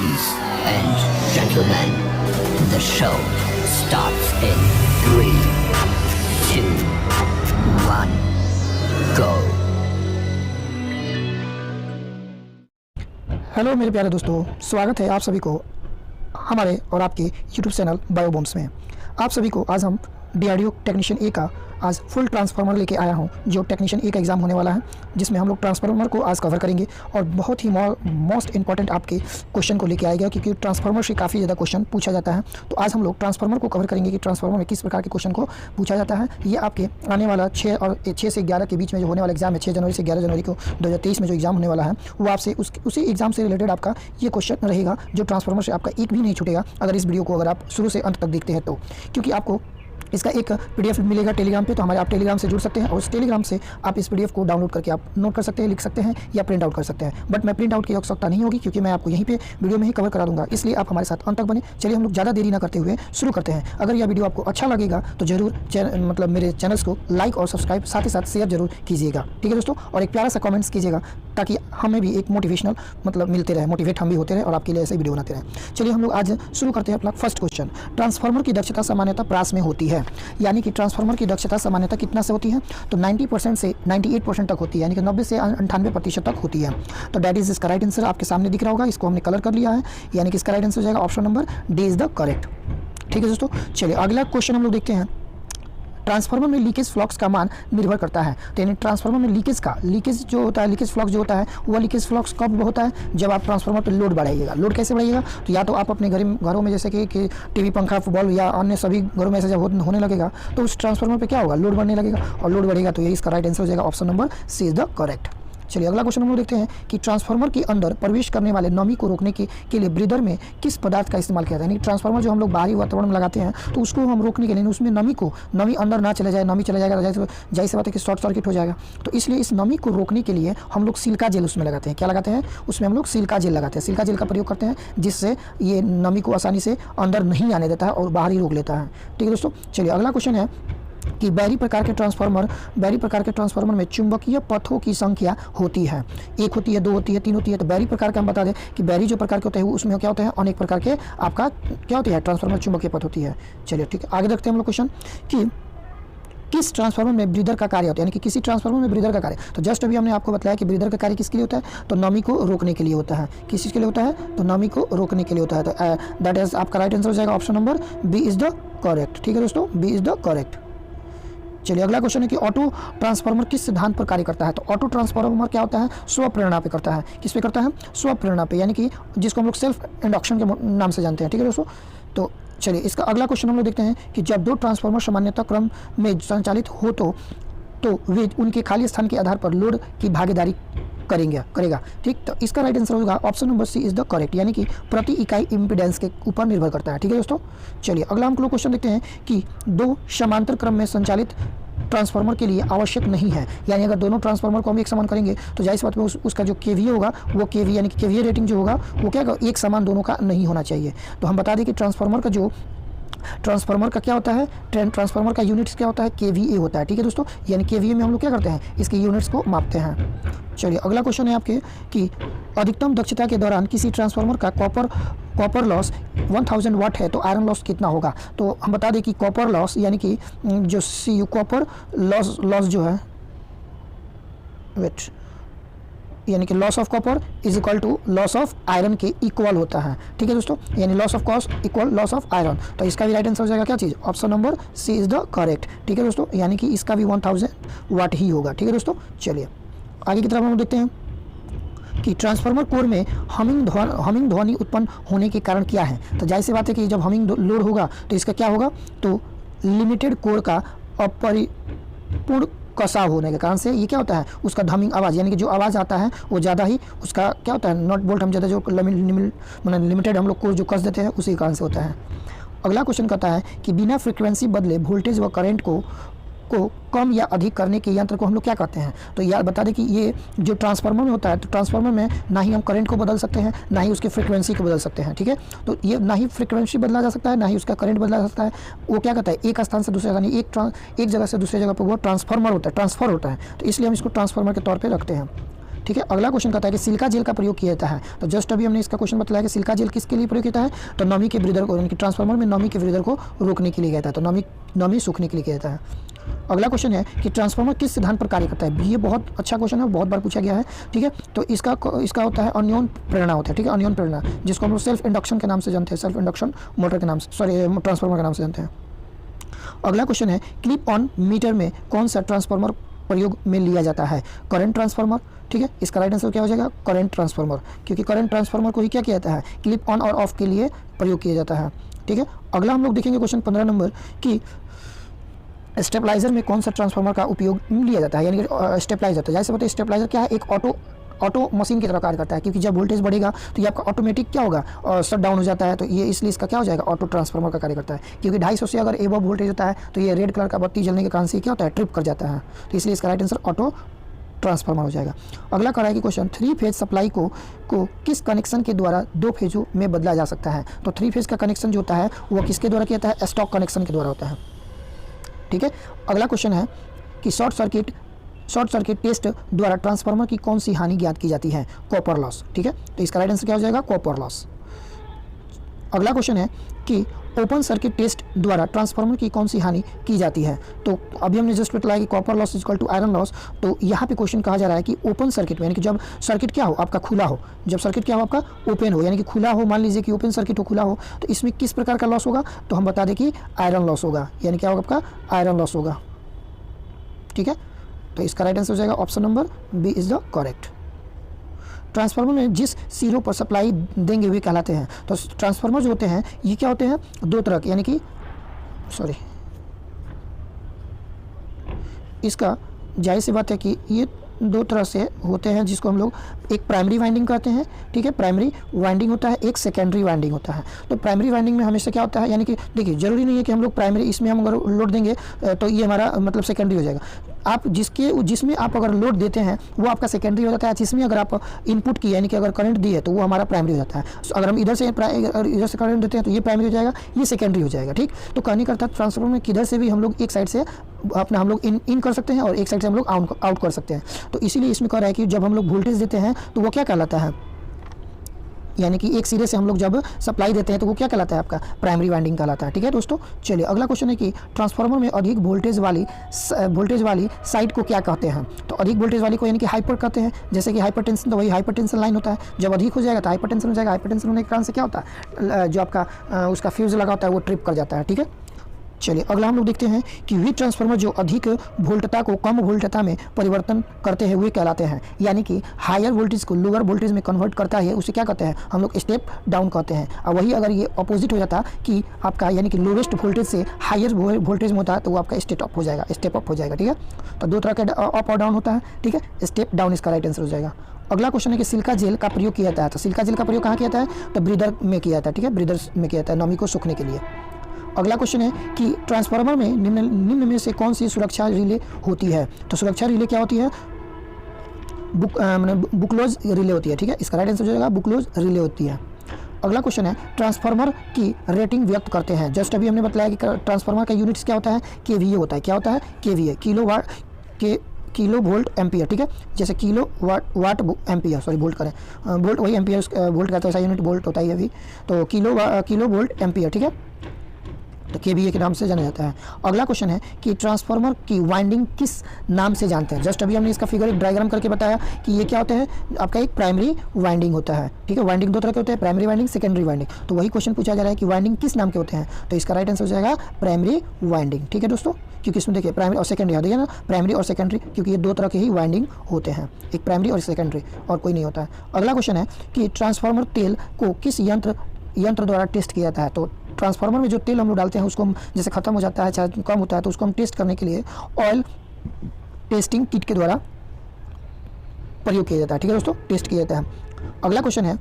Ladies and gentlemen, the show starts in 3, 2, 1, go. Hello मेरे प्यारे दोस्तों, स्वागत है आप सभी को हमारे और आपके YouTube चैनल बायोबॉम्ब्स में। आप सभी को आज हम DRDO टेक्नीशियन ए का आज फुल ट्रांसफार्मर लेके आया हूं, जो टेक्नीशियन ए का एग्ज़ाम होने वाला है, जिसमें हम लोग ट्रांसफार्मर को आज कवर करेंगे और बहुत ही मोस्ट इंपॉर्टेंट आपके क्वेश्चन को लेके आएगा, क्योंकि ट्रांसफार्मर से काफ़ी ज़्यादा क्वेश्चन पूछा जाता है। तो आज हम लोग ट्रांसफार्मर को कवर करेंगे कि ट्रांसफार्मर में किस प्रकार के क्वेश्चन को पूछा जाता है। ये आपके आने वाला 6 से 11 के बीच में जो होने वाला एग्जाम है, 6 जनवरी से 11 जनवरी को 2023 में जो एग्ज़ाम होने वाला है, वो आपसे उसी एग्जाम से रिलेटेड आपका ये क्वेश्चन रहेगा, जो ट्रांसफार्मर से आपका एक भी नहीं छूटेगा अगर इस वीडियो को अगर आप शुरू से अंत तक देखते हैं तो। क्योंकि आपको इसका एक PDF मिलेगा टेलीग्राम पे, तो हमारे आप टेलीग्राम से जुड़ सकते हैं और उस टेलीग्राम से आप इस PDF को डाउनलोड करके आप नोट कर सकते हैं, लिख सकते हैं या प्रिंट आउट कर सकते हैं। बट मैं प्रिंट आउट की आवश्यकता नहीं होगी, क्योंकि मैं आपको यहीं पे वीडियो में ही कवर करा दूंगा, इसलिए आप हमारे साथ अंत तक बने। चलिए हम लोग ज़्यादा देरी ना करते हुए शुरू करते हैं। अगर यह वीडियो आपको अच्छा लगेगा तो जरूर मेरे चैनल्स को लाइक और सब्सक्राइब साथ ही साथ शेयर जरूर कीजिएगा, ठीक है दोस्तों। और एक प्यारा सा कमेंट्स कीजिएगा, ताकि हमें भी एक मोटिवेशनल मिलते रहे, मोटिवेट हम भी होते रहे और आपके लिए ऐसे वीडियो बनाते रहे। चलिए हम लोग आज शुरू करते हैं अपना फर्स्ट क्वेश्चन। ट्रांसफार्मर की दक्षता सामान्यतः प्रास में होती है, यानी कि ट्रांसफार्मर की दक्षता सामान्यतः कितना से होती है, तो 90% से 98% तक होती है, यानी कि 90 से 98% तक होती है। तो डैट इज इसका राइट आंसर आपके सामने दिख रहा होगा, इसको हमने कलर कर लिया है, यानी कि इसका राइट आंसर हो जाएगा option number D is the correct, ठीक है दोस्तों। चलिए अगला क्वेश्चन हम लोग देखते हैं। ट्रांसफार्मर में लीकेज फ्लक्स का मान निर्भर करता है, तो यानी ट्रांसफार्मर में लीकेज जो होता है, लीकेज फ्लक्स जो होता है, वह लीकेज फ्लक्स कब होता है, जब आप ट्रांसफार्मर पे लोड बढ़ाइएगा। लोड कैसे बढ़ाइएगा, तो या तो आप अपने घरों में जैसे कि टीवी, पंखा, फुटबॉल या अन्य सभी घरों में ऐसे जब होने लगेगा, तो उस ट्रांसफार्मर पे क्या होगा, लोड बढ़ने लगेगा, और लोड बढ़ेगा तो ये इसका राइट आंसर हो जाएगा option number C is the correct. चलिए अगला क्वेश्चन हम लोग देखते हैं कि ट्रांसफार्मर के अंदर प्रवेश करने वाले नमी को रोकने के लिए ब्रीदर में किस पदार्थ का इस्तेमाल किया जाता है। यानी ट्रांसफार्मर जो हम लोग बाहरी वातावरण में लगाते हैं, तो उसको हम रोकने के लिए उसमें नमी अंदर ना चले जाए, नमी चला जाएगा तो जाहिर सी बात है कि शॉर्ट सर्किट हो जाएगा। तो इसलिए इस नमी को रोकने के लिए हम लोग सिल्का जेल उसमें लगाते हैं। क्या लगाते हैं, उसमें हम लोग सिल्का जेल लगाते हैं। सिल्का जेल का प्रयोग करते हैं, जिससे ये नमी को आसानी से अंदर नहीं आने देता है और बाहर ही रोक लेता है, ठीक है दोस्तों। चलिए अगला क्वेश्चन है कि बैरी प्रकार के ट्रांसफार्मर में चुंबकीय पथों की संख्या होती है, 1 होती है, 2 होती है, 3 होती है। तो बैरी प्रकार का हम बता दें कि बैरी जो प्रकार के होते हैं उसमें क्या होते हैं, अनेक प्रकार के आपका क्या होती है, ट्रांसफार्मर चुंबकीय पथ होती है। चलिए ठीक है, आगे देखते हैं हम लोग क्वेश्चन कि किस ट्रांसफार्मर में ब्रीदर का कार्य होता है, यानी कि किसी ट्रांसफार्मर में ब्रीदर का कार्य। तो जस्ट अभी हमने आपको बताया कि ब्रीदर का कार्य किसके लिए होता है, तो नमी को रोकने के लिए होता है। किस चीज़ के लिए होता है, तो नमी को रोकने के लिए होता है। तो दैट इज आपका राइट आंसर हो जाएगा option number B is the correct, ठीक है दोस्तों, बी इज द करेक्ट। चलिए अगला क्वेश्चन है कि ऑटो ट्रांसफार्मर किस सिद्धांत पर कार्य करता है। तो ऑटो ट्रांसफार्मर क्या होता है, स्वप्रेरणा पे करता है। किस पे करता है, स्वप्रेरणा पे, यानी कि जिसको हम लोग सेल्फ इंडक्शन के नाम से जानते हैं, ठीक है दोस्तों। तो चलिए इसका अगला क्वेश्चन हम लोग देखते हैं कि जब 2 ट्रांसफार्मर सामान्यतः क्रम में संचालित हो तो वे उनके खाली स्थान के आधार पर लोड की भागीदारी करेगा, ठीक। तो इसका राइट आंसर होगा option number C is the correct, यानी कि प्रति इकाई इम्पीडेंस के ऊपर निर्भर करता है, ठीक है दोस्तों। चलिए अगला हम लोग क्वेश्चन देखते हैं कि 2 समांतर क्रम में संचालित ट्रांसफार्मर के लिए आवश्यक नहीं है, यानी अगर दोनों ट्रांसफार्मर को हम एक समान करेंगे तो जाहिर सी बात है उसका जो KVA होगा, वो KVA यानी कि KVA रेटिंग जो होगा वो क्या एक समान दोनों का नहीं होना चाहिए। तो हम बता दें कि ट्रांसफार्मर का क्या होता है, ट्रांसफार्मर का यूनिट्स क्या होता है, KVA होता है, ठीक है दोस्तों। यानी KVA में हम लोग क्या करते हैं, इसके यूनिट्स को मापते हैं। चलिए अगला क्वेश्चन है आपके कि अधिकतम दक्षता के दौरान किसी ट्रांसफार्मर का कॉपर लॉस 1000 वाट है, तो आयरन लॉस कितना होगा। तो हम बता दें कि कॉपर लॉस यानी कि जो कॉपर लॉस जो है यानी कि loss of copper is equal to loss of iron के इक्वल होता है, ठीक है दोस्तों। यानी loss of cost equal loss of iron. तो इसका भी राइट आंसर हो जाएगा क्या चीज़, option number C is the correct, ठीक है दोस्तों। यानी कि इसका भी 1000 वाट ही होगा, ठीक है दोस्तों। चलिए आगे की तरफ हम देखते हैं कि ट्रांसफार्मर कोर में हमिंग ध्वनि उत्पन्न होने के कारण क्या है। तो जाहिर सी बात है कि जब हमिंग लोड होगा तो इसका क्या होगा, तो लिमिटेड कोर का अपरिपूर्ण कसाव होने के कारण से ये क्या होता है, उसका धमिंग आवाज़, यानी कि जो आवाज़ आता है वो ज़्यादा ही उसका क्या होता है, नॉट बोल्ट हम ज़्यादा जो लिमिटेड हम लोग को जो कस देते हैं उसी कारण से होता है। अगला क्वेश्चन कहता है कि बिना फ्रीक्वेंसी बदले वोल्टेज व करंट को कम या अधिक करने के यंत्र को हम लोग क्या कहते हैं। तो यार बता दें कि ये जो ट्रांसफार्मर में होता है, तो ट्रांसफार्मर में ना ही हम करंट को बदल सकते हैं, ना ही उसकी फ्रीक्वेंसी को बदल सकते हैं, ठीक है। तो ये ना ही फ्रीक्वेंसी बदला जा सकता है, ना ही उसका करंट बदला जा सकता है। वो क्या कहता है, एक स्थान से दूसरे स्थान, एक जगह से दूसरे जगह पर वो ट्रांसफार्मर होता है, ट्रांसफर होता है। तो इसलिए हम इसको ट्रांसफार्मर के तौर पर रखते हैं। ठीक है। अगला क्वेश्चन कहता है कि सिलिका जेल का प्रयोग किया जाता है। तो जस्ट अभी हमने इसका क्वेश्चन बताया कि सिलिका जेल किसके लिए प्रयोग किया जाता है, तो नमी के ब्रीदर को, यानी कि ट्रांसफार्मर में नमी के ब्रीदर को रोकने के लिए किया जाता है, तो नमी सूखने के लिए किया जाता है। अगला क्वेश्चन है कि ट्रांसफार्मर किस सिद्धांत पर कार्य करता है। ये बहुत अच्छा क्वेश्चन है, बहुत बार पूछा गया है, ठीक है। तो इसका होता है अन्योन प्रेरणा होता है, ठीक है, अन्योन प्रेरणा, जिसको हम लोग सेल्फ इंडक्शन के नाम से जानते हैं, सेल्फ इंडक्शन मोटर के नाम से, सॉरी ट्रांसफार्मर के नाम से जानते हैं। अगला क्वेश्चन है क्लिप ऑन मीटर में कौन सा ट्रांसफार्मर प्रयोग में लिया जाता है, करंट ट्रांसफार्मर, ठीक है। इसका राइट आंसर क्या हो जाएगा, करंट ट्रांसफार्मर, क्योंकि करंट ट्रांसफार्मर को ही क्या किया जाता है, क्लिप ऑन और ऑफ के लिए प्रयोग किया जाता है, ठीक है। अगला हम लोग देखेंगे क्वेश्चन 15 नंबर कि स्टेबलाइजर में कौन सा ट्रांसफार्मर का उपयोग लिया जाता है, यानी कि स्टेबलाइजर, तो जैसे बताइए स्टेबलाइजर क्या है, एक ऑटो मशीन की तरह कार्य करता है, क्योंकि जब वोल्टेज बढ़ेगा तो ये आपका ऑटोमेटिक क्या होगा, और शट डाउन हो जाता है, तो ये इसलिए इसका क्या हो जाएगा, ऑटो ट्रांसफार्मर का कार्य करता है, क्योंकि 250 से अगर एबव वोल्टेज होता है तो ये रेड कलर का बत्ती जलने के कारण से क्या होता है, ट्रिप कर जाता है, तो इसलिए इसका राइट आंसर ऑटो ट्रांसफार्मर हो जाएगा। अगला कह रहा है कि क्वेश्चन 3 फेज सप्लाई को किस कनेक्शन के द्वारा 2 फेजों में बदला जा सकता है। तो 3 फेज का कनेक्शन जो होता है वो किसके द्वारा किया जाता है, स्टॉक कनेक्शन के द्वारा होता है, ठीक है। अगला क्वेश्चन है कि शॉर्ट सर्किट टेस्ट द्वारा ट्रांसफार्मर की कौन सी हानि ज्ञात की जाती है, कॉपर लॉस, ठीक है। तो इसका राइट आंसर क्या हो जाएगा, कॉपर लॉस। अगला क्वेश्चन है कि ओपन सर्किट टेस्ट द्वारा ट्रांसफार्मर की कौन सी हानि की जाती है। तो अभी हमने जस्ट बताया कि copper loss is equal to iron loss, तो यहाँ पे क्वेश्चन कहा जा रहा है कि ओपन सर्किट में, यानी कि जब सर्किट क्या हो आपका खुला हो, जब सर्किट क्या हो आपका ओपन हो, यानी कि खुला हो, मान लीजिए कि ओपन सर्किट हो, खुला हो, तो इसमें किस प्रकार का लॉस होगा, तो हम बता दें कि आयरन लॉस होगा, यानी क्या होगा आपका, आयरन लॉस होगा, ठीक है। तो इसका राइट आंसर हो जाएगा option number B is the correct. Transformer में जिस सिरों पर सप्लाई देंगे वे कहलाते हैं। तो ट्रांसफार्मर जो होते हैं ये क्या होते हैं, 2 तरह के, यानी कि इसका जाहिर सी बात है कि ये 2 तरह से होते हैं, जिसको हम लोग एक प्राइमरी वाइंडिंग कहते हैं, ठीक है, प्राइमरी वाइंडिंग होता है, एक सेकेंडरी वाइंडिंग होता है। तो प्राइमरी वाइंडिंग में हमेशा क्या होता है, यानी कि देखिए जरूरी नहीं है कि हम लोग प्राइमरी इसमें हम अगर लोड देंगे तो ये हमारा मतलब सेकेंडरी हो जाएगा। आप जिसमें आप अगर लोड देते हैं वो आपका सेकेंडरी हो जाता है, जिसमें अगर आप इनपुट की यानी कि अगर करंट दी है तो वो हमारा प्राइमरी हो जाता है। अगर हम इधर से करंट देते हैं तो ये प्राइमरी हो जाएगा, ये सेकेंडरी हो जाएगा, ठीक। तो कहने का अर्थ ट्रांसफार्मर में किधर से भी हम लोग एक साइड से अपना हम लोग इन कर सकते हैं और एक साइड से हम लोग आउट कर सकते हैं। तो इसीलिए इसमें कह रहा है कि जब हम लोग वोल्टेज देते हैं तो वो क्या कहलाता है, यानी कि एक सिरे से हम लोग जब सप्लाई देते हैं तो वो क्या कहलाता है आपका, प्राइमरी वाइंडिंग कहलाता है, ठीक है दोस्तों। चलिए अगला क्वेश्चन है कि ट्रांसफार्मर में अधिक वोल्टेज वाली साइड को क्या कहते हैं। तो अधिक वोल्टेज वाली को यानी कि हाइपर कहते हैं, जैसे कि हाइपरटेंशन, तो वही हाइपरटेंशन लाइन होता है, जब अधिक हो जाएगा तो हाइपरटेंशन हो जाएगा, हाइपरटेंशन होने के कारण से क्या होता है, जो आपका उसका फ्यूज लगा होता है वो ट्रिप कर जाता है, ठीक है। चलिए अगला हम लोग देखते हैं कि वीट ट्रांसफार्मर जो अधिक वोल्टता को कम वोल्टता में परिवर्तन करते हैं वे कहलाते हैं, यानी कि हायर वोल्टेज को लोअर वोल्टेज में कन्वर्ट करता है, उसे क्या कहते हैं हम लोग, स्टेप डाउन कहते हैं। और वही अगर ये अपोजिट हो जाता कि आपका यानी कि लोवेस्ट वोल्टेज से हायर वोल्टेज में होता है तो वो आपका स्टेप अप हो जाएगा, ठीक है। तो 2 तरह का अप और डाउन होता है, ठीक है, स्टेप डाउन इसका राइट आंसर हो जाएगा। अगला क्वेश्चन है कि सिलिका जेल का प्रयोग किया जाता है। तो सिलिका जेल का प्रयोग कहाँ किया जाता है, तो ब्रीदर में किया जाता है, ठीक है, ब्रीदर में किया जाता है नमी को सूखने के लिए। अगला क्वेश्चन है कि ट्रांसफार्मर में निम्न में से कौन सी सुरक्षा रिले होती है। तो सुरक्षा रिले क्या होती है, बुकलोज रिले होती है, ठीक है, इसका राइट आंसर हो जाएगा बुकलोज रिले होती है। अगला क्वेश्चन है ट्रांसफार्मर की रेटिंग व्यक्त करते हैं। जस्ट अभी हमने बताया कि ट्रांसफार्मर का यूनिट्स क्या होता है, केवीए होता है, क्या होता है, केवीए, किलो वोल्ट एम्पियर, ठीक है, जैसे kilo watt ampere, sorry volt करें, वोल्ट वही एम्पियर वोल्ट कहते हैं, ऐसा यूनिट वोल्ट होता है अभी, तो किलो वोल्ट एम्पियर, ठीक है, तो केवीए के नाम से जाना जाता है। अगला क्वेश्चन है कि ट्रांसफार्मर की वाइंडिंग किस नाम से जानते हैं। जस्ट अभी हमने इसका फिगर एक डायग्राम करके बताया कि ये क्या होता है आपका, एक प्राइमरी वाइंडिंग होता है, ठीक है। वाइंडिंग 2 तरह के होते हैं, प्राइमरी वाइंडिंग, सेकेंडरी वाइंडिंग। तो वही क्वेश्चन पूछा जा रहा है कि वाइंडिंग किस नाम के होते हैं, तो इसका राइट आंसर हो जाएगा प्राइमरी वाइंडिंग, ठीक है दोस्तों, क्योंकि इसमें देखिए प्राइमरी और सेकेंडरी याद है ना, प्राइमरी और सेकेंडरी, क्योंकि ये 2 तरह के ही वाइंडिंग होते हैं, एक प्राइमरी और सेकेंडरी, और कोई नहीं होता है। अगला क्वेश्चन है कि ट्रांसफार्मर तेल को किस यंत्र द्वारा टेस्ट किया जाता है। तो ट्रांसफार्मर में जो तेल हम लोग डालते हैं उसको हम जैसे ख़त्म हो जाता है, चाहे कम होता है, तो उसको हम टेस्ट करने के लिए ऑयल टेस्टिंग किट के द्वारा प्रयोग किया जाता है, ठीक है दोस्तों, टेस्ट किया जाता है। अगला क्वेश्चन है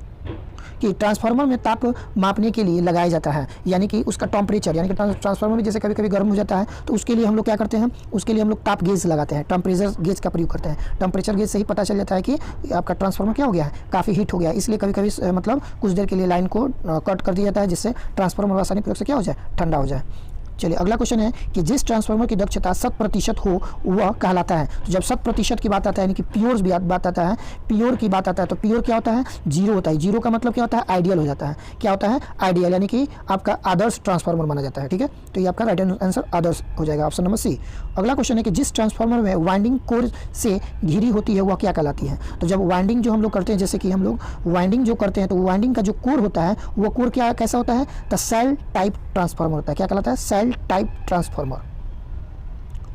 कि ट्रांसफार्मर में ताप मापने के लिए लगाया जाता है, यानी कि उसका टेम्परेचर, यानी कि ट्रांसफार्मर में जैसे कभी कभी गर्म हो जाता है तो उसके लिए हम लोग क्या करते हैं, उसके लिए हम लोग ताप गेज लगाते हैं, टेम्परेचर गेज का प्रयोग करते हैं। टेम्परेचर गेज से ही पता चल जाता है कि आपका ट्रांसफार्मर क्या हो गया है, काफ़ी हीट हो गया, इसलिए कभी कभी मतलब कुछ देर के लिए लाइन को कट कर दिया जाता है, जिससे ट्रांसफार्मर आसानी प्रयोग से क्या हो जाए, ठंडा हो जाए। चलिए अगला क्वेश्चन है कि जिस ट्रांसफार्मर की दक्षता 100% हो वह कहलाता है। तो जब 100% की बात आता है यानी कि प्योर बात आता है, प्योर की बात आता है, तो प्योर क्या होता है? जीरो होता है। जीरो का मतलब क्या होता है? आइडियल हो जाता है। क्या होता है? आइडियल, यानी कि आपका आदर्श ट्रांसफार्मर माना जाता है। ठीक है, तो ये आपका राइट आंसर आदर्श हो जाएगा, ऑप्शन नंबर सी। अगला क्वेश्चन है कि जिस ट्रांसफार्मर में वाइंडिंग कोर से घिरी होती है वह क्या कहलाती है? तो जब वाइंडिंग जो हम लोग करते हैं, जैसे कि हम लोग वाइंडिंग जो करते हैं, तो वाइंडिंग का जो कोर होता है वो कोर क्या कैसा होता है? तो सेल टाइप ट्रांसफार्मर होता है। क्या कहलाता है? Shell type transformer.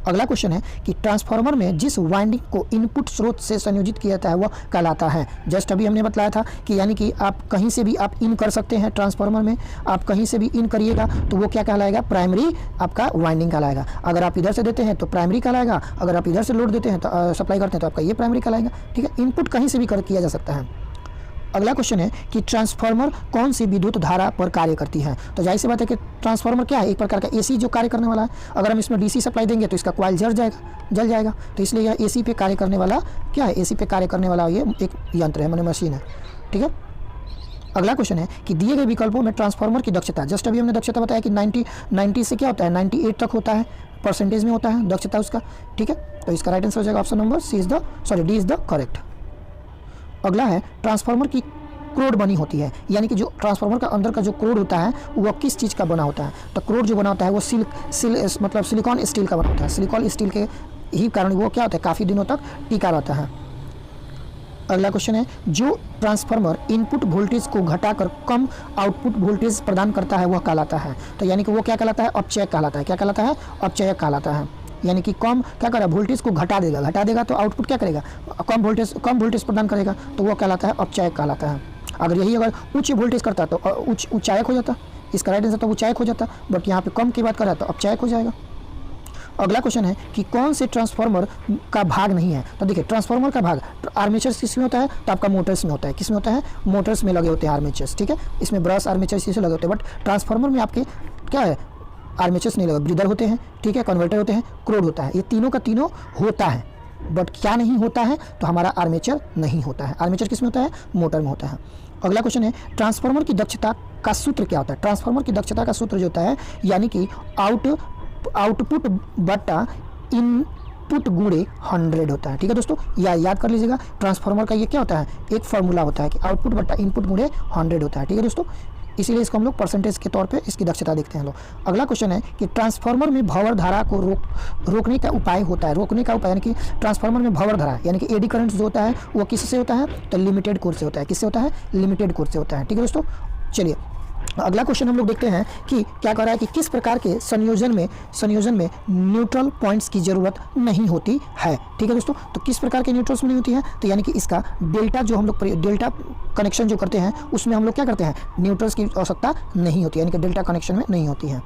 अगला क्वेश्चन है कि ट्रांसफार्मर में जिस वाइंडिंग को इनपुट स्रोत से संयोजित किया जाता है वह कहलाता है। जस्ट अभी हमने बताया था कि यानी कि आप कहीं से भी आप इन कर सकते हैं ट्रांसफार्मर में, आप कहीं से भी इन करिएगा तो वो क्या कहलाएगा? प्राइमरी आपका वाइंडिंग कहलाएगा। अगर आप इधर से देते हैं तो प्राइमरी कहलाएगा, अगर आप इधर से लोड देते हैं तो सप्लाई करते हैं तो आपका ये प्राइमरी कहलाएगा। ठीक है, इनपुट कहीं से भी किया जा सकता है। अगला क्वेश्चन है कि ट्रांसफार्मर कौन सी विद्युत धारा पर कार्य करती है? तो जाहिर सी बात है कि ट्रांसफार्मर क्या है? एक प्रकार का एसी जो कार्य करने वाला है। अगर हम इसमें डीसी सप्लाई देंगे तो इसका कॉइल जल जाएगा। तो इसलिए यह एसी पे कार्य करने वाला क्या है? एसी पे कार्य करने वाला ये एक यंत्र है, मैंने मशीन है। ठीक है, अगला क्वेश्चन है कि दिए गए विकल्पों में ट्रांसफार्मर की दक्षता, जस्ट अभी हमने दक्षता बताया कि 90 से क्या होता है? 98 तक होता है, परसेंटेज में होता है दक्षता उसका। ठीक है, तो इसका राइट आंसर हो जाएगा option number D is the correct. अगला है ट्रांसफार्मर की क्रोड बनी होती है, यानी कि जो ट्रांसफार्मर का अंदर का जो क्रोड होता है वो किस चीज़ का बना होता है? तो क्रोड जो बना होता है वो मतलब सिलिकॉन स्टील का बना होता है। सिलिकॉन स्टील के ही कारण वो क्या होता है? काफ़ी दिनों तक टिका रहता है। अगला क्वेश्चन है जो ट्रांसफार्मर इनपुट वोल्टेज को घटाकर कम आउटपुट वोल्टेज प्रदान करता है वह कहलाता है। तो यानी कि वो क्या कहलाता है? अपचयक कहलाता है। क्या कहलाता है? अपचयक कहलाता है। यानी कि कम क्या करेगा? वोल्टेज को घटा देगा तो आउटपुट क्या करेगा? कम वोल्टेज प्रदान करेगा, तो वो कहलाता है अपचयक कहलाता है। अगर यही अगर उच्च वोल्टेज करता है तो उच्चायक हो जाता। इसका राइट आंसर तो उच्चायक हो जाता, बट यहाँ पे कम की बात कर रहा है तो अपचयक हो जाएगा। अगला क्वेश्चन है कि कौन से ट्रांसफार्मर का भाग नहीं है? तो देखिए ट्रांसफार्मर का भाग आर्मेचर्स किस में होता है? तो आपका मोटर्स में होता है। किस में होता है? मोटर्स में लगे होते हैं आर्मेचर्स। ठीक है, इसमें ब्रश आर्मेचर्स इसे लगे होते हैं, बट ट्रांसफार्मर में आपके क्या है? आर्मेचर्स नहीं लगे, ब्रीदर होते हैं, ठीक है, कन्वर्टर होते हैं, क्रोड होता है। ये तीनों का तीनों होता है, बट क्या नहीं होता है? तो हमारा आर्मेचर नहीं होता है। आर्मेचर किस में होता है? मोटर में होता है। अगला क्वेश्चन है ट्रांसफार्मर की दक्षता का सूत्र क्या होता है? ट्रांसफार्मर की दक्षता का सूत्र जो होता है यानी कि आउटपुट बटा इनपुट गुणे 100 होता है। ठीक है दोस्तों, याद कर लीजिएगा, ट्रांसफार्मर का ये क्या होता है? एक फार्मूला होता है कि आउटपुट बटा इनपुट गुणे 100 होता है। ठीक है दोस्तों, इसीलिए इसको हम लोग परसेंटेज के तौर पे इसकी दक्षता देखते हैं लोग। अगला क्वेश्चन है कि ट्रांसफार्मर में भंवर धारा को रोकने का उपाय होता है। रोकने का उपाय यानी कि ट्रांसफार्मर में भंवर धारा यानी कि एडी करंट जो होता है वो किससे होता है? तो लिमिटेड कोर से होता है। किससे होता है? लिमिटेड कोर से होता है। ठीक है दोस्तों, चलिए अगला क्वेश्चन हम लोग देखते हैं कि क्या कर रहा है कि किस प्रकार के संयोजन में न्यूट्रल पॉइंट्स की जरूरत नहीं होती है। ठीक है दोस्तों, तो किस प्रकार के न्यूट्रल्स में नहीं होती है? तो यानी कि इसका डेल्टा जो हम लोग डेल्टा कनेक्शन जो करते हैं उसमें हम लोग क्या करते हैं? न्यूट्रल्स की आवश्यकता नहीं होती, यानी कि डेल्टा कनेक्शन में नहीं होती है।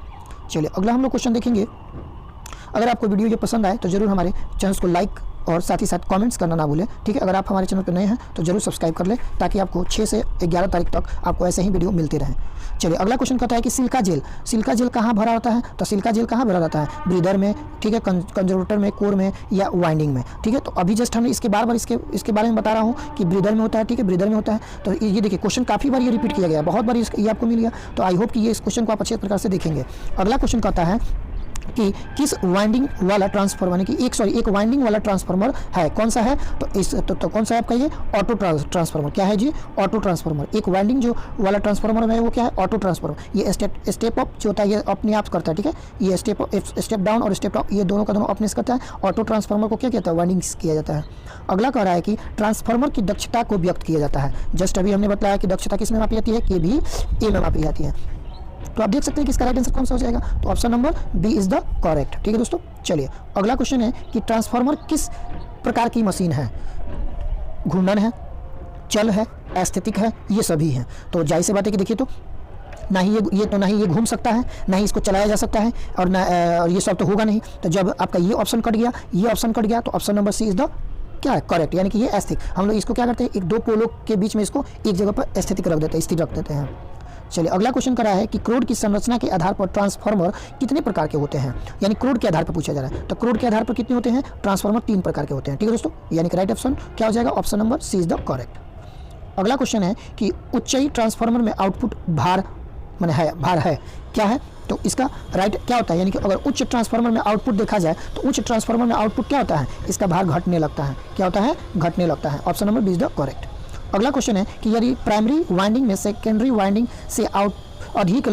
चलिए अगला हम लोग क्वेश्चन देखेंगे। अगर आपको वीडियो ये पसंद आए तो जरूर हमारे चैनल को लाइक और साथ ही साथ कमेंट्स करना ना भूलें। ठीक है, अगर आप हमारे चैनल पर नए हैं तो जरूर सब्सक्राइब कर लें ताकि आपको 6 से 11 तारीख तक आपको ऐसे ही वीडियो मिलते रहें। चलिए अगला क्वेश्चन कहता है कि सिलिका जेल कहाँ भरा होता है? तो सिलिका जेल कहाँ भरा रहता है? ब्रीदर में, ठीक है, कंजर्वेटर में, कोर में या वाइंडिंग में। ठीक है, तो अभी जस्ट हमने इसके बार इसके बारे में बता रहा हूँ कि ब्रीदर में होता है। ठीक है, ब्रीदर में होता है। तो ये देखिए क्वेश्चन काफ़ी बार ये रिपीट किया गया, बहुत बार ये आपको मिल गया। तो आई होप कि ये इस क्वेश्चन को आप अच्छे प्रकार से देखेंगे। अगला क्वेश्चन कहता है कि किस वाइंडिंग वाला ट्रांसफार्मर यानी कि एक वाइंडिंग वाला ट्रांसफार्मर है? कौन सा है? तो कौन सा है आपका? ये ऑटो ट्रांसफार्मर। क्या है जी? Auto transformer. एक वाइंडिंग जो वाला ट्रांसफार्मर है वो क्या है? Auto transformer. ये स्टेप अप जो होता है ये अपने आप करता है। ठीक है, ये स्टेप डाउन और स्टेप अप ये दोनों का दोनों अपने से करता है। ऑटो ट्रांसफार्मर को क्या कहता है? वाइंडिंग किया जाता है। अगला कह रहा है कि ट्रांसफार्मर की दक्षता को व्यक्त किया जाता है। जस्ट अभी हमने बताया कि दक्षता किस में मापी जाती है? KVA में मापी जाती है। तो आप देख सकते हैं कि इसका राइट आंसर कौन सा हो जाएगा? तो option number B is the correct. ठीक है दोस्तों, चलिए अगला क्वेश्चन है कि ट्रांसफार्मर किस प्रकार की मशीन है? घूर्णन है, चल है, एस्थेटिक है, ये सभी हैं। तो जाहिर सी बात है कि देखिए तो ना ही ये घूम सकता है, ना ही इसको चलाया जा सकता है, और ये सब तो होगा नहीं। तो जब आपका ये ऑप्शन कट गया तो option number C is the क्या है? करेक्ट, यानी कि ये एस्थेटिक। हम लोग इसको क्या करते हैं? एक दो पोलों के बीच में इसको एक जगह पर एस्थेटिक रख देते हैं, स्थिर रख देते हैं। चलिए अगला क्वेश्चन कर रहा है कि क्रोड की संरचना के आधार पर ट्रांसफार्मर कितने प्रकार के होते हैं? यानी क्रोड के आधार पर पूछा जा रहा है। तो क्रोड के आधार पर कितने होते हैं? ट्रांसफार्मर 3 प्रकार के होते हैं। ठीक है दोस्तों, यानी कि राइट ऑप्शन क्या हो जाएगा? Option number C is the correct. अगला क्वेश्चन है कि उच्चाई ट्रांसफार्मर में आउटपुट भार है क्या है? तो इसका राइट क्या होता है, यानी कि अगर उच्च ट्रांसफार्मर में आउटपुट देखा जाए तो उच्च ट्रांसफार्मर में आउटपुट क्या होता है, इसका भार घटने लगता है। क्या होता है, घटने लगता है। Option number B is the correct. अगला क्वेश्चन है कि यदि प्राइमरी वाइंडिंग में सेकेंडरी वाइंडिंग से अधिक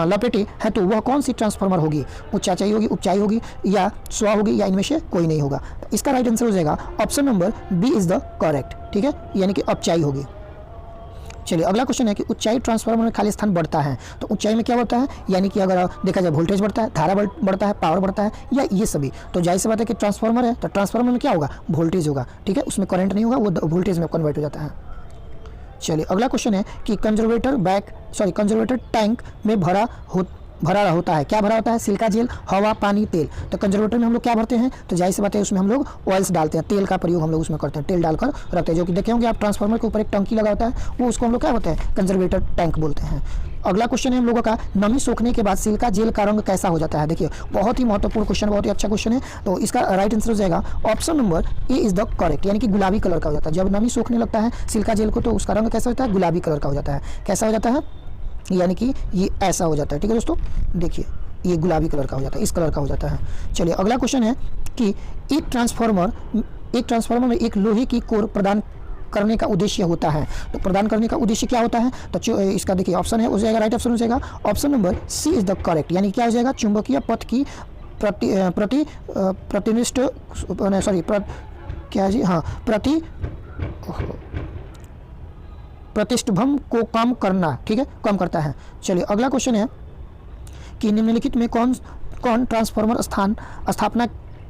लपेटे है तो वह कौन सी ट्रांसफार्मर होगी, उच्चाई होगी, उपचाई होगी या स्व होगी या इनमें से कोई नहीं होगा। इसका राइट आंसर हो जाएगा option number B is the correct, ठीक है, यानी कि अपचाई होगी। चलिए अगला क्वेश्चन है कि ऊंचाई ट्रांसफार्मर में खाली स्थान बढ़ता है तो ऊंचाई में क्या बढ़ता है, यानी कि अगर देखा जाए वोल्टेज बढ़ता है, धारा बढ़ता है, पावर बढ़ता है या ये सभी, तो जाहिर सी बात है कि ट्रांसफार्मर है तो ट्रांसफार्मर में क्या होगा, वोल्टेज होगा, ठीक है, उसमें करंट नहीं होगा, वो वोल्टेज में कन्वर्ट हो जाता है। चलिए अगला क्वेश्चन है कि कंजर्वेटर टैंक में भरा होता है, क्या भरा होता है, सिलिका जेल, हवा, पानी, तेल। तो कंजर्वेटर में हम लोग क्या भरते हैं, तो जाहिर सी बात है उसमें हम लोग ऑयल्स डालते हैं, तेल का प्रयोग हम लोग उसमें करते हैं, तेल डालकर रखते हैं, जो कि देखे होंगे आप ट्रांसफार्मर के ऊपर एक टंकी लगा होता है, वो उसको हम लोग क्या होता है, कंजर्वेटर टैंक बोलते हैं। अगला क्वेश्चन है हम लोगों का, नमी सोखने के बाद सिलिका जेल का रंग कैसा हो जाता है। देखिए बहुत ही महत्वपूर्ण क्वेश्चन, बहुत ही अच्छा क्वेश्चन है। तो इसका राइट आंसर हो जाएगा option number A is the correct, यानी कि गुलाबी कलर का हो जाता है। जब नमी सोखने लगता है सिलिका जेल को तो उसका रंग कैसा होता है, गुलाबी कलर का हो जाता है। कैसा हो जाता है, यानी कि ये ऐसा हो जाता है, ठीक है दोस्तों, देखिए ये गुलाबी कलर का हो जाता है, इस कलर का हो जाता है। चलिए अगला क्वेश्चन है कि एक ट्रांसफार्मर में एक लोहे की कोर प्रदान करने का उद्देश्य होता है, तो प्रदान करने का उद्देश्य क्या होता है, तो इसका देखिए ऑप्शन है हो जाएगा, राइट ऑप्शन हो जाएगा option number C is the correct, यानी क्या हो जाएगा, चुंबकीय पथ की प्रतिष्ठभम को कम करना, ठीक है, कम करता है। चलिए अगला क्वेश्चन है कि निम्नलिखित में कौन ट्रांसफार्मर स्थापना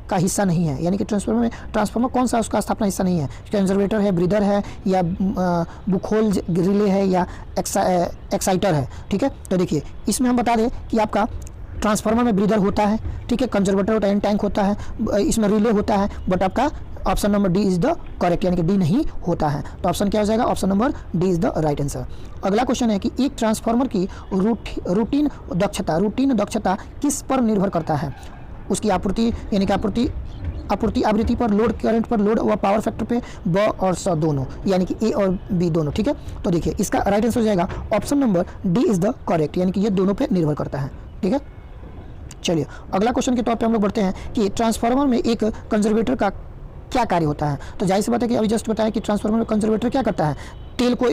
का हिस्सा नहीं है, यानी कि ट्रांसफार्मर कौन सा उसका स्थापना हिस्सा नहीं है, कंजर्वेटर है, ब्रीदर है या बुखोल रिले है या एक्साइटर है, ठीक है। तो देखिए इसमें हम बता दें कि आपका ट्रांसफार्मर में ब्रीदर होता है, ठीक है, कंजर्वेटर होता है, टैंक होता है, इसमें रिले होता है, बट आपका option number D is the correct, यानी कि डी नहीं होता है। तो ऑप्शन क्या हो जाएगा, option number D is the right answer. अगला क्वेश्चन है कि एक ट्रांसफार्मर की रूटीन दक्षता किस पर निर्भर करता है, उसकी आपूर्ति, यानी कि आपूर्ति आवृत्ति पर, लोड करंट पर, लोड व पावर फैक्टर पे, ब और स दोनों, यानी कि ए और बी दोनों, ठीक है। तो देखिए इसका राइट आंसर हो जाएगा option number D is the correct, यानी कि ये दोनों पे निर्भर करता है, ठीक है। चलिए अगला क्वेश्चन के तौर पे हम लोग बढ़ते हैं कि ट्रांसफार्मर में एक कंजर्वेटर का क्या कार्य होता है। तो जाहिर सी बात है कि अभी जस्ट बताया कि ट्रांसफार्मर में कंजर्वेटर क्या करता है, तेल को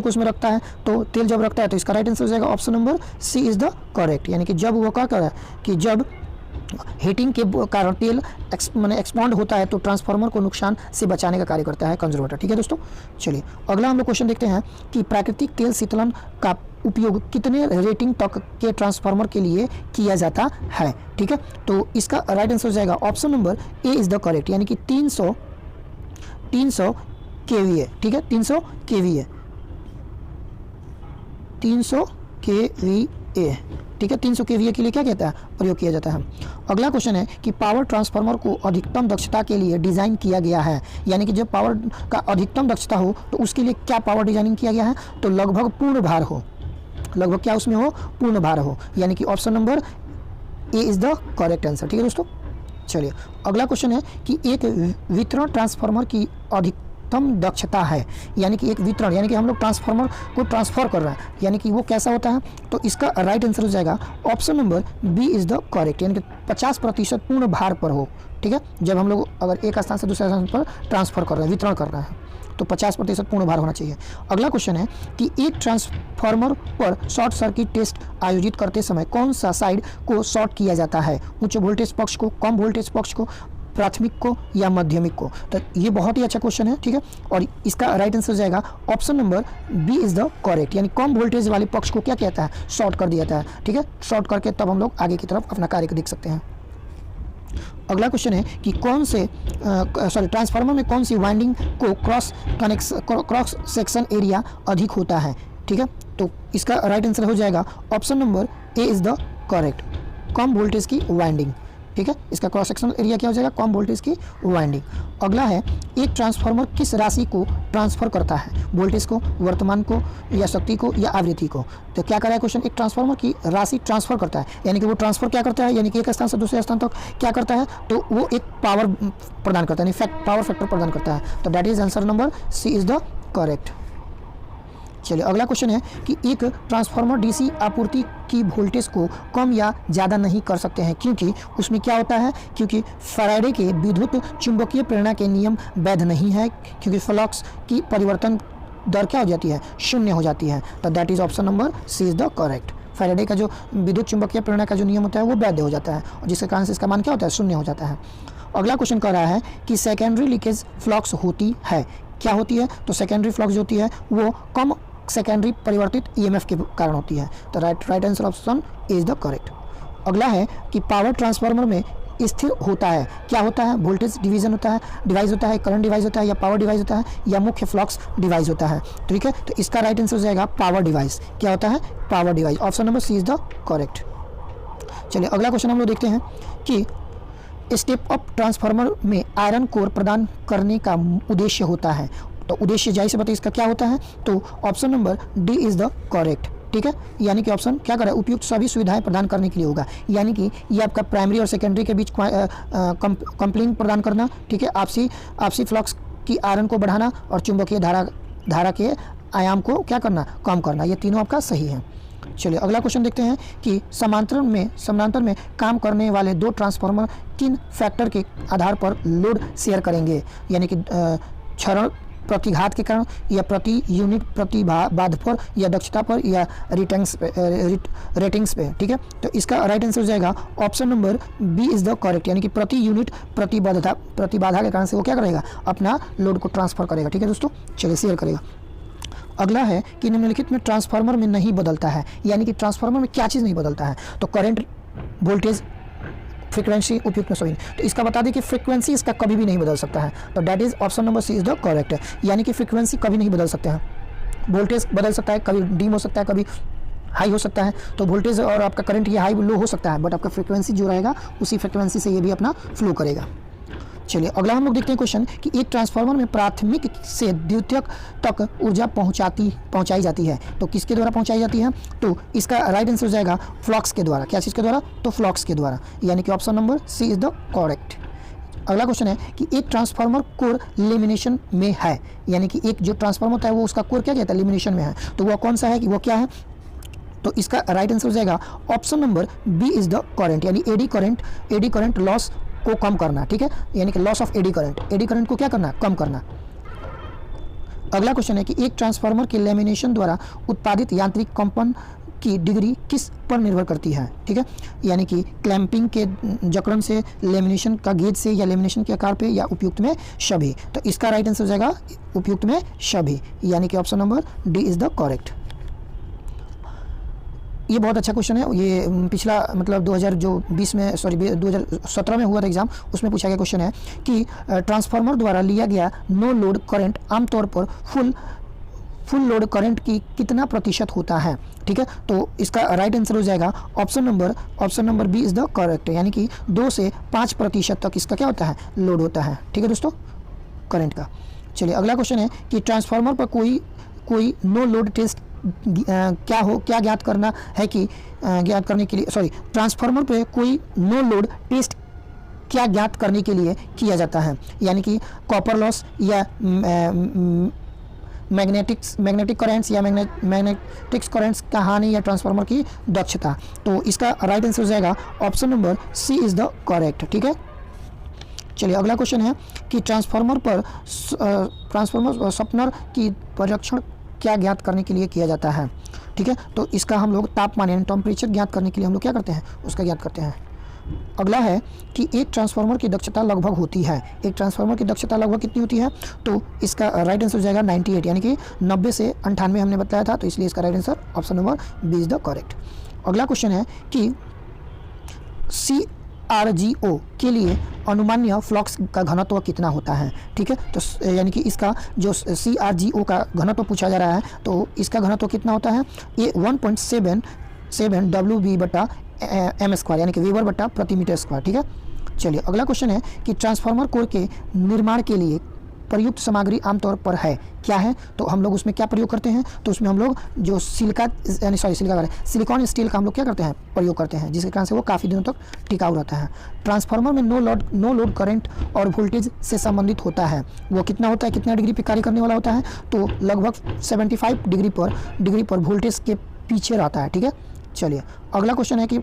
उसमें रखता है, तो तेल जब रखता है तो इसका राइट आंसर हो जाएगा option number C is the correct, यानी कि जब वो क्या कर रहा है कि जब हीटिंग के कारण तेल एक्सपांड होता है तो ट्रांसफार्मर को नुकसान से बचाने का कार्य करता है कंजर्वेटर, ठीक है दोस्तों। चलिए अगला हम लोग क्वेश्चन देखते हैं कि प्राकृतिक तेल शीतलन का उपयोग कितने रेटिंग तक के ट्रांसफार्मर के लिए किया जाता है, ठीक है। तो इसका राइट आंसर हो जाएगा option number A is the correct, यानी कि 300 kVA, ठीक है, 300 kVA, ठीक है, 300 kVA के लिए क्या कहता है, प्रयोग किया जाता है। अगला क्वेश्चन है कि पावर ट्रांसफार्मर को अधिकतम दक्षता के लिए डिज़ाइन किया गया है, यानी कि जब पावर का अधिकतम दक्षता हो तो उसके लिए क्या पावर डिजाइनिंग किया गया है, तो लगभग पूर्ण भार हो, लगभग क्या उसमें हो, पूर्ण भार हो, यानी कि option number A is the correct answer, ठीक है दोस्तों। चलिए अगला क्वेश्चन है कि एक वितरण ट्रांसफार्मर की अधिकतम दक्षता है, यानी कि एक वितरण, यानी कि हम लोग ट्रांसफार्मर को ट्रांसफर कर रहे हैं, यानी कि वो कैसा होता है, तो इसका राइट आंसर हो जाएगा option number B is the correct, यानी कि 50% पूर्ण भार पर हो, ठीक है। जब हम लोग अगर एक स्थान से दूसरे स्थान पर ट्रांसफर कर रहे हैं, वितरण कर रहे हैं, तो 50% पूर्ण भार होना चाहिए। अगला क्वेश्चन है कि एक ट्रांसफार्मर पर शॉर्ट सर्किट टेस्ट आयोजित करते समय कौन सा साइड को शॉर्ट किया जाता है, उच्च वोल्टेज पक्ष को, कम वोल्टेज पक्ष को, प्राथमिक को या माध्यमिक को। तो ये बहुत ही अच्छा क्वेश्चन है, ठीक है, और इसका राइट आंसर हो जाएगा option number B is the correct, यानी कम वोल्टेज वाले पक्ष को क्या कहता है, शॉर्ट कर दिया जाता है, ठीक है। शॉर्ट करके तब हम लोग आगे की तरफ अपना कार्य देख सकते हैं। अगला क्वेश्चन है कि ट्रांसफार्मर में कौन सी वाइंडिंग को क्रॉस सेक्शन एरिया अधिक होता है, ठीक है। तो इसका राइट आंसर हो जाएगा option number A is the correct, come voltage की वाइंडिंग, ठीक है। इसका क्रॉस सेक्शनल एरिया क्या हो जाएगा, कम वोल्टेज की वाइंडिंग। अगला है एक ट्रांसफार्मर किस राशि को ट्रांसफर करता है, वोल्टेज को, वर्तमान को या शक्ति को या आवृत्ति को। तो क्या कर रहा है क्वेश्चन, एक ट्रांसफार्मर की राशि ट्रांसफर करता है, यानी कि वो ट्रांसफर क्या करता है, यानी कि एक स्थान से दूसरे स्थान तक क्या करता है, तो वो एक पावर प्रदान करता है, यानी पावर फैक्टर प्रदान करता है। तो that is answer number C is the correct. चलिए अगला क्वेश्चन है कि एक ट्रांसफार्मर डीसी आपूर्ति की वोल्टेज को कम या ज़्यादा नहीं कर सकते हैं, क्योंकि उसमें क्या होता है, क्योंकि फैराडे के विद्युत चुंबकीय प्रेरणा के नियम वैध नहीं है, क्योंकि फ्लक्स की परिवर्तन दर क्या हो जाती है, शून्य हो जाती है। तो that is option number C is the correct. Faraday का जो विद्युत चुंबकीय प्रेरणा का जो नियम होता है वो वैध हो जाता है, और जिसके कारण से इसका मान क्या होता है, शून्य हो जाता है। अगला क्वेश्चन कह रहा है कि सेकेंडरी लीकेज फ्लक्स होती है, क्या होती है, तो सेकेंडरी फ्लक्स जो होती है वो कम सेकेंडरी परिवर्तित ईएमएफ के कारण होती है। तो right answer option is the correct. अगला है कि पावर ट्रांसफार्मर में स्थिर होता है, क्या होता है, वोल्टेज डिवीजन होता है, डिवाइस होता है, करंट डिवाइस होता है, या पावर डिवाइस होता है, या मुख्य फ्लक्स डिवाइस होता है। ठीक है, तो इसका राइट आंसर हो जाएगा पावर डिवाइस। क्या होता है, power device. Option number C is the correct. चलिए अगला क्वेश्चन हम लोग देखते हैं कि स्टेप अप ट्रांसफार्मर में आयरन कोर प्रदान करने का उद्देश्य होता है, तो उद्देश्य जाहिर से बताइए इसका क्या होता है, तो option number D is the correct. ठीक है, यानी कि ऑप्शन क्या करें, उपयुक्त सभी सुविधाएं प्रदान करने के लिए होगा, यानी कि ये आपका प्राइमरी और सेकेंडरी के बीच कंप्लिंग प्रदान करना, ठीक है, आपसी फ्लक्स की आयरन को बढ़ाना और चुंबकीय धारा के आयाम को क्या करना, कम करना, ये तीनों आपका सही है। चलिए अगला क्वेश्चन देखते हैं कि समानांतर में काम करने वाले दो ट्रांसफार्मर किन फैक्टर के आधार पर लोड शेयर करेंगे, यानी कि क्षरण प्रतिघात के कारण, या प्रति यूनिट प्रतिबाध पर, या दक्षता पर, या रेटिंग्स पे। ठीक है, तो इसका राइट आंसर हो जाएगा option number B is the correct, यानी कि प्रति यूनिट प्रतिबाधा के कारण से वो क्या करेगा, अपना लोड को ट्रांसफर करेगा। ठीक है दोस्तों, चलिए शेयर करेगा। अगला है कि निम्नलिखित में ट्रांसफार्मर में नहीं बदलता है, यानी कि ट्रांसफार्मर में क्या चीज़ नहीं बदलता है, तो करंट, वोल्टेज, फ्रीक्वेंसी, उपयुक्त में सभी। तो इसका बता दें कि फ्रीक्वेंसी इसका कभी भी नहीं बदल सकता है, तो that is option number C is the correct, यानी कि फ्रीक्वेंसी कभी नहीं बदल सकते हैं। वोल्टेज बदल सकता है, कभी डीम हो सकता है, कभी हाई हो सकता है, तो वोल्टेज और आपका करंट ये हाई लो हो सकता है, बट आपका फ्रीक्वेंसी जो रहेगा उसी फ्रीक्वेंसी से ये भी अपना फ्लो करेगा। चलिए अगला हम लोग देखते हैं क्वेश्चन कि एक ट्रांसफार्मर में प्राथमिक से द्वितीयक तक ऊर्जा पहुंचाई जाती है, तो किसके द्वारा पहुंचाई जाती है, तो इसका राइट आंसर हो जाएगा फ्लक्स के द्वारा। क्या चीज़ के द्वारा, तो फ्लक्स के द्वारा, यानी कि option number C is the correct. अगला क्वेश्चन है कि एक ट्रांसफार्मर कोर लेमिनेशन में है, यानी कि एक जो ट्रांसफार्मर होता है वो उसका कोर क्या कहता है, लेमिनेशन में है, तो वह कौन सा है, कि वो क्या है, तो इसका राइट आंसर हो जाएगा option number B is the current, यानी एडी करंट लॉस को कम करना। ठीक है, यानी कि लॉस ऑफ एडी करंट को क्या करना, कम करना। अगला क्वेश्चन है कि एक ट्रांसफार्मर के लेमिनेशन द्वारा उत्पादित यांत्रिक कंपन की डिग्री किस पर निर्भर करती है। ठीक है, यानी कि क्लैंपिंग के जकड़न से, लेमिनेशन का गेज से, या लेमिनेशन के आकार पे, या उपयुक्त में सभी। तो इसका राइट आंसर हो जाएगा उपयुक्त में सभी, यानी कि option number D is the correct. ये बहुत अच्छा क्वेश्चन है, ये पिछला मतलब 2017 में हुआ था एग्जाम, उसमें पूछा गया क्वेश्चन है कि ट्रांसफार्मर द्वारा लिया गया नो लोड करंट आमतौर पर फुल लोड करंट की कितना प्रतिशत होता है। ठीक है, तो इसका राइट आंसर हो जाएगा option number B is the correct, यानी कि 2 से 5% तक इसका क्या होता है, लोड होता है। ठीक है दोस्तों, करंट का। चलिए अगला क्वेश्चन है कि ट्रांसफार्मर पर कोई नो लोड टेस्ट क्या ज्ञात करना है, कि ज्ञात करने के लिए, ट्रांसफार्मर पे कोई नो लोड टेस्ट क्या ज्ञात करने के लिए किया जाता है, यानी कि कॉपर लॉस, या मैग्नेटिक करेंट्स, या मैग्नेटिक्स करेंट्स का हानि, या ट्रांसफार्मर की दक्षता। तो इसका राइट आंसर हो जाएगा option number C is the correct. ठीक है, चलिए अगला क्वेश्चन है कि ट्रांसफार्मर शॉर्पनर की परीक्षण क्या ज्ञात करने के लिए किया जाता है। ठीक है, तो इसका हम लोग तापमान यानी टेम्परेचर ज्ञात करने के लिए हम लोग क्या करते हैं, उसका ज्ञात करते हैं। अगला है कि एक ट्रांसफार्मर की दक्षता लगभग होती है, एक ट्रांसफार्मर की दक्षता लगभग कितनी होती है, तो इसका राइट आंसर हो जाएगा 98, यानी कि 90 से 98 हमने बताया था, तो इसलिए इसका right answer option number B is the correct. अगला क्वेश्चन है कि CRGO के लिए अनुमान्य फ्लक्स का घनत्व कितना होता है। ठीक है, तो यानी कि इसका जो CRGO का घनत्व पूछा जा रहा है, तो इसका घनत्व कितना होता है, ये 1.77 WB/m², यानी कि वेबर बटा प्रति मीटर स्क्वायर। ठीक है, चलिए अगला क्वेश्चन है कि ट्रांसफार्मर कोर के निर्माण के लिए प्रयुक्त सामग्री आमतौर पर है, क्या है? तो हम लोग उसमें क्या प्रयोग करते हैं? तो उसमें हम लोग जो सिलिकॉन स्टील का हम लोग क्या करते हैं? प्रयोग करते हैं, जिसके कारण से वो काफ़ी दिनों तक टिकाऊ रहता है। ट्रांसफार्मर में नो लोड करंट और वोल्टेज से संबंधित होता है। वो कितना होता है, कितना डिग्री पे कार्य करने वाला होता है? तो लगभग 75 डिग्री पर वोल्टेज के पीछे रहता है। ठीक है, चलिए अगला क्वेश्चन है कि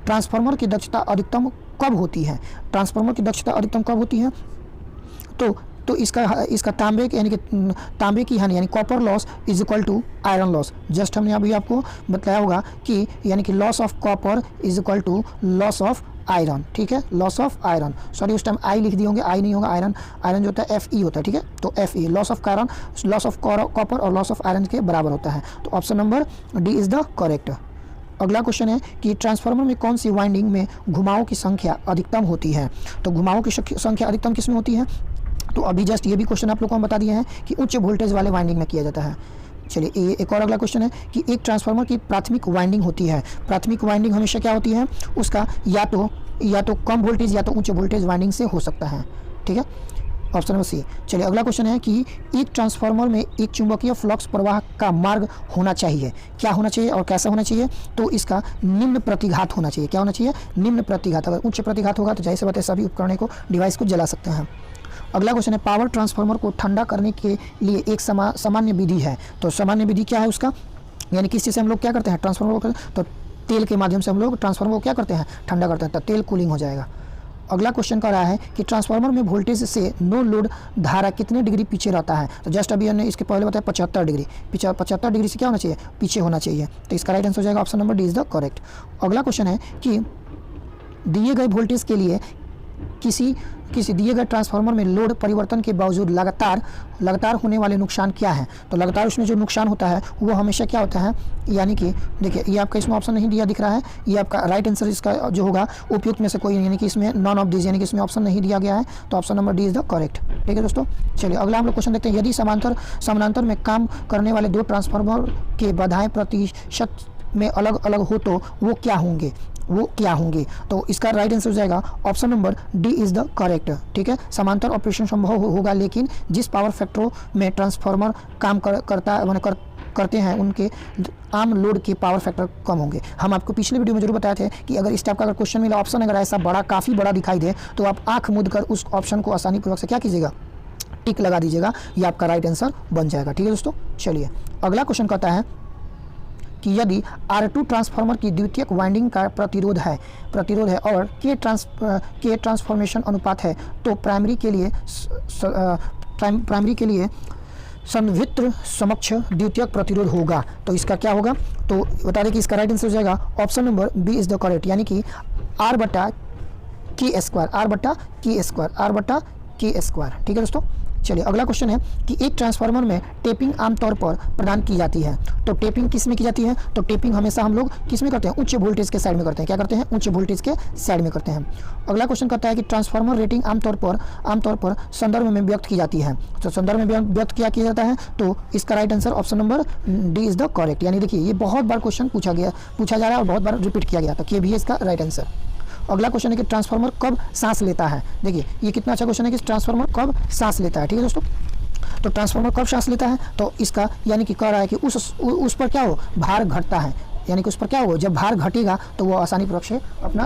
ट्रांसफार्मर की दक्षता अधिकतम कब होती है? ट्रांसफार्मर की दक्षता अधिकतम कब होती है? तो इसका तांबे की हानि यानी copper loss is equal to iron loss. Just हमने अभी आपको बताया होगा कि यानी कि loss of copper is equal to loss of iron. ठीक है, लॉस ऑफ आयरन, सॉरी उस टाइम आई लिख दिए होंगे, आई नहीं होगा, आयरन जो होता है Fe होता है। ठीक है, तो Fe लॉस ऑफ कॉपर और लॉस ऑफ आयरन के बराबर होता है। तो option number D is the correct. अगला क्वेश्चन है कि ट्रांसफार्मर में कौन सी वाइंडिंग में घुमावों की संख्या अधिकतम होती है? तो घुमावों की संख्या अधिकतम किस में होती है? तो अभी जस्ट ये भी क्वेश्चन आप लोग को हम बता दिए हैं कि उच्च वोल्टेज वाले वाइंडिंग में किया जाता है। चलिए ये एक और अगला क्वेश्चन है कि एक ट्रांसफार्मर की प्राथमिक वाइंडिंग होती है। प्राथमिक वाइंडिंग हमेशा क्या होती है? उसका या तो कम वोल्टेज या तो उच्च वोल्टेज वाइंडिंग से हो सकता है। ठीक है, ऑप्शन नंबर सी। चलिए अगला क्वेश्चन है कि एक ट्रांसफार्मर में एक चुंबकीय फ्लक्स प्रवाह का मार्ग होना चाहिए, क्या होना चाहिए और कैसा होना चाहिए? तो इसका निम्न प्रतिघात होना चाहिए। क्या होना चाहिए? निम्न प्रतिघात। अगर उच्च प्रतिघात होगा तो जाहिर सी बात है सभी उपकरणों को, डिवाइस को जला सकते हैं। अगला क्वेश्चन है पावर ट्रांसफार्मर को ठंडा करने के लिए एक सामान्य विधि है। तो सामान्य विधि क्या है उसका? यानी किस चीज़ से हम लोग क्या करते हैं ट्रांसफार्मर को? तो तेल के माध्यम से हम लोग ट्रांसफार्मर को क्या करते हैं? ठंडा करते हैं, तो तेल कूलिंग हो जाएगा। अगला क्वेश्चन कह रहा है कि ट्रांसफार्मर में वोल्टेज से नो लोड धारा कितने डिग्री पीछे रहता है? तो जस्ट अभी हमने इसके पहले बताया 75 डिग्री, 75 डिग्री से क्या होना चाहिए? पीछे होना चाहिए। तो इसका राइट आंसर हो जाएगा option number D is the correct. अगला क्वेश्चन है कि दिए गए वोल्टेज के लिए किसी दिए गए ट्रांसफार्मर में लोड परिवर्तन के बावजूद लगातार होने वाले नुकसान क्या है? तो लगातार उसमें जो नुकसान होता है वो हमेशा क्या होता है? यानी कि देखिए ये आपका इसमें ऑप्शन नहीं दिया दिख रहा है, ये आपका राइट आंसर इसका जो होगा उपयुक्त में से कोई, यानी कि इसमें नॉन ऑफ दिस, यानी कि इसमें ऑप्शन नहीं दिया गया है। तो option number D is the correct. ठीक है दोस्तों, चलिए अगला हम लोग क्वेश्चन देखते हैं। यदि समानांतर में काम करने वाले दो ट्रांसफार्मर के बाधाएं प्रतिशत में अलग अलग हो तो वो क्या होंगे? तो इसका राइट आंसर हो जाएगा option number D is the correct. ठीक है, समांतर ऑपरेशन संभव होगा, लेकिन जिस पावर फैक्टरों में ट्रांसफार्मर काम करते हैं उनके आम लोड के पावर फैक्टर कम होंगे। हम आपको पिछले वीडियो में जरूर बताए थे कि अगर इस टाइप का अगर क्वेश्चन मिला, ऑप्शन अगर ऐसा बड़ा, काफ़ी बड़ा दिखाई दे, तो आप आंख मूंद कर उस ऑप्शन को आसानी पूर्वक से क्या कीजिएगा? टिक लगा दीजिएगा, ये आपका राइट आंसर बन जाएगा। ठीक है दोस्तों, चलिए अगला क्वेश्चन कहता है कि यदि R2 ट्रांसफार्मर की द्वितीयक वाइंडिंग का प्रतिरोध है और के ट्रांसफॉर्मेशन अनुपात है, तो प्राइमरी के लिए संवित्र समक्ष द्वितीयक प्रतिरोध होगा। तो इसका क्या होगा? तो बता दें कि इसका राइट आंसर हो जाएगा option number B is the correct, यानी कि R/K²। ठीक है दोस्तों, चलिए अगला क्वेश्चन है कि एक ट्रांसफार्मर में टेपिंग आमतौर पर प्रदान की जाती है। तो टेपिंग किस में की जाती है? तो टेपिंग हमेशा हम लोग किस में करते हैं? उच्च वोल्टेज के साइड में करते हैं। क्या करते हैं? उच्च वोल्टेज के साइड में करते हैं। अगला क्वेश्चन कहता है कि ट्रांसफार्मर रेटिंग आमतौर पर संदर्भ में व्यक्त की जाती है। तो संदर्भ में व्यक्त किया जाता है, तो इसका right answer option number D is the correct. यानी देखिए ये बहुत बार क्वेश्चन पूछा जा रहा है और बहुत बार रिपीट किया गया, तो ये भी है इसका राइट आंसर। अगला क्वेश्चन है कि ट्रांसफार्मर कब सांस लेता है? देखिए ये कितना अच्छा क्वेश्चन है कि ट्रांसफार्मर कब सांस लेता है। ठीक है दोस्तों, तो ट्रांसफार्मर कब सांस लेता है? तो इसका यानी कि कह रहा है कि उस पर क्या हो? भार घटता है, यानी कि उस पर क्या हो? जब भार घटेगा तो वो आसानी पूर्वक से अपना